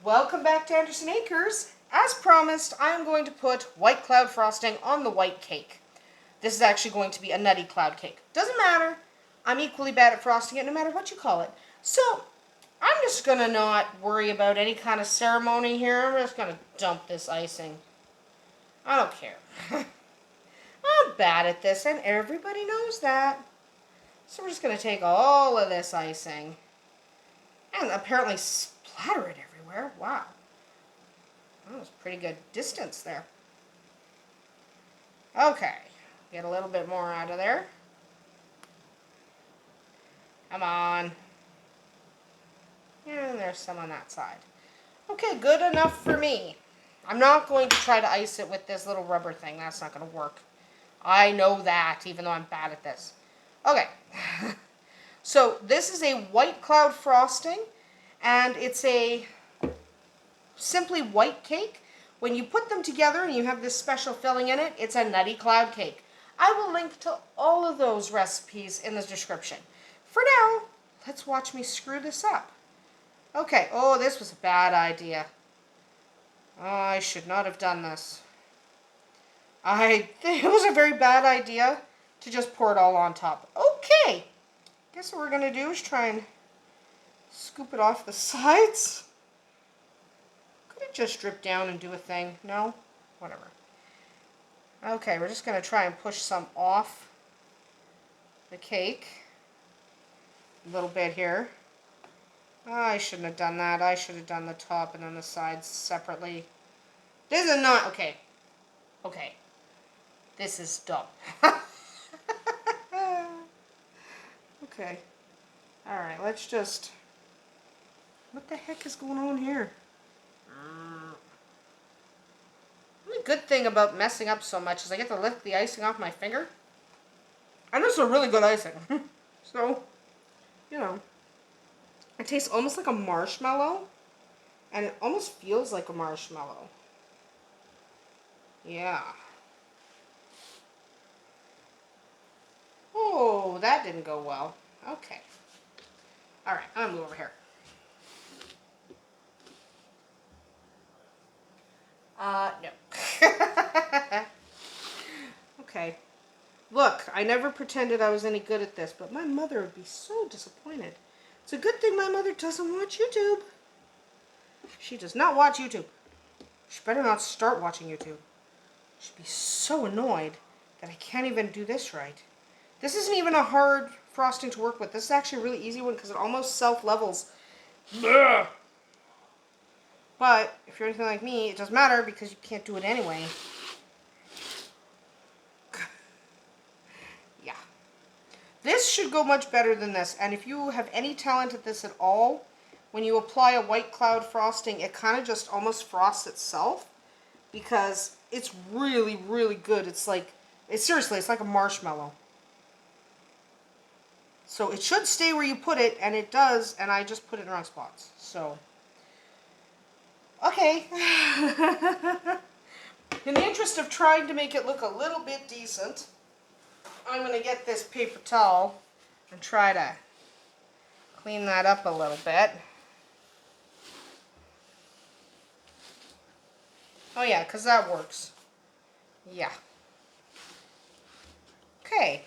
Welcome back to Andersen Acres. As promised, I am going to put white cloud frosting on the white cake. This is actually going to be a nutty cloud cake. Doesn't matter. I'm equally bad at frosting it no matter what you call it. So, I'm just going to not worry about any kind of ceremony here. I'm just going to dump this icing. I don't care. I'm bad at this and everybody knows that. So we're just going to take all of this icing and apparently splatter it everywhere. Wow. That was a pretty good distance there. Okay. Get a little bit more out of there. Come on. And there's some on that side. Okay, good enough for me. I'm not going to try to ice it with this little rubber thing. That's not going to work. I know that, even though I'm bad at this. Okay. So this is a white cloud frosting, and it's a simply white cake. When you put them together and you have this special filling in it, it's a nutty cloud cake. I will link to all of those recipes in the description. For now, let's watch me screw this up. Okay, oh, this was a bad idea. Oh, I should not have done this. It was a very bad idea to just pour it all on top. Okay, guess what we're going to do is try and scoop it off the sides. Could it just drip down and do a thing? No? Whatever. Okay, we're just going to try and push some off the cake. A little bit here. Oh, I shouldn't have done that. I should have done the top and then the sides separately. This is not... Okay. Okay. This is dumb. Okay. Alright, let's just... What the heck is going on here? The good thing about messing up so much is I get to lift the icing off my finger. And this is a really good icing. So, you know. It tastes almost like a marshmallow. And it almost feels like a marshmallow. Yeah. Oh, that didn't go well. Okay. Alright, I'm going to move over here. No. Okay. Look, I never pretended I was any good at this, but my mother would be so disappointed. It's a good thing my mother doesn't watch YouTube. She does not watch YouTube. She better not start watching YouTube. She'd be so annoyed that I can't even do this right. This isn't even a hard frosting to work with. This is actually a really easy one because it almost self-levels. But if you're anything like me, it doesn't matter because you can't do it anyway. Yeah. This should go much better than this. And if you have any talent at this at all, when you apply a white cloud frosting, it kind of just almost frosts itself. Because it's really, really good. It's like, seriously, it's like a marshmallow. So it should stay where you put it, and it does, and I just put it in the wrong spots. So, okay. In the interest of trying to make it look a little bit decent, I'm going to get this paper towel and try to clean that up a little bit. Oh yeah, because that works. Yeah. Okay.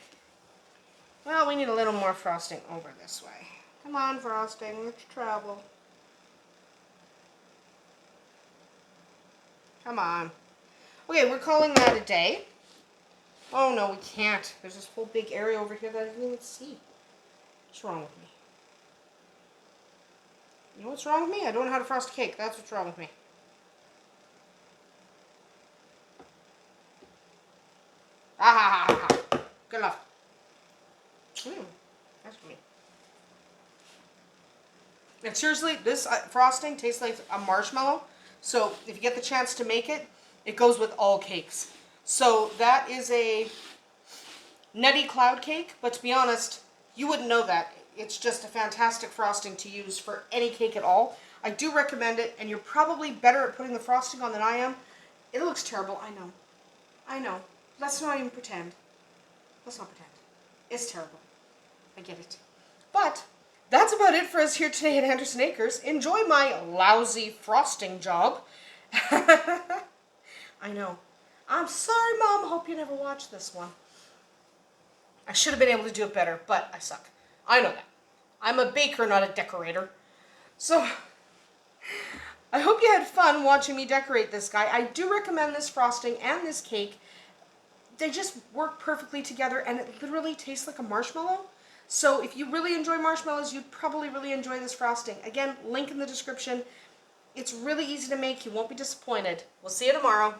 Well, we need a little more frosting over this way. Come on, frosting, let's travel. Come on. Okay, we're calling that a day. Oh no, we can't. There's this whole big area over here that I didn't even see. What's wrong with me? You know what's wrong with me? I don't know how to frost a cake. That's what's wrong with me. Ah, ha, ha, ha. Good enough. That's me. And seriously, this frosting tastes like a marshmallow. So if you get the chance to make it, it goes with all cakes. So that is a nutty cloud cake. But to be honest, you wouldn't know that. It's just a fantastic frosting to use for any cake at all. I do recommend it, and you're probably better at putting the frosting on than I am. It looks terrible, I know. I know. Let's not even pretend. Let's not pretend. It's terrible. I get it. But that's about it for us here today at Andersen Acres. Enjoy my lousy frosting job. I know. I'm sorry, Mom. Hope you never watch this one. I should have been able to do it better, but I suck. I know that. I'm a baker, not a decorator. So, I hope you had fun watching me decorate this guy. I do recommend this frosting and this cake. They just work perfectly together, and it literally tastes like a marshmallow. So if you really enjoy marshmallows, you'd probably really enjoy this frosting. Again, link in the description. It's really easy to make. You won't be disappointed. We'll see you tomorrow.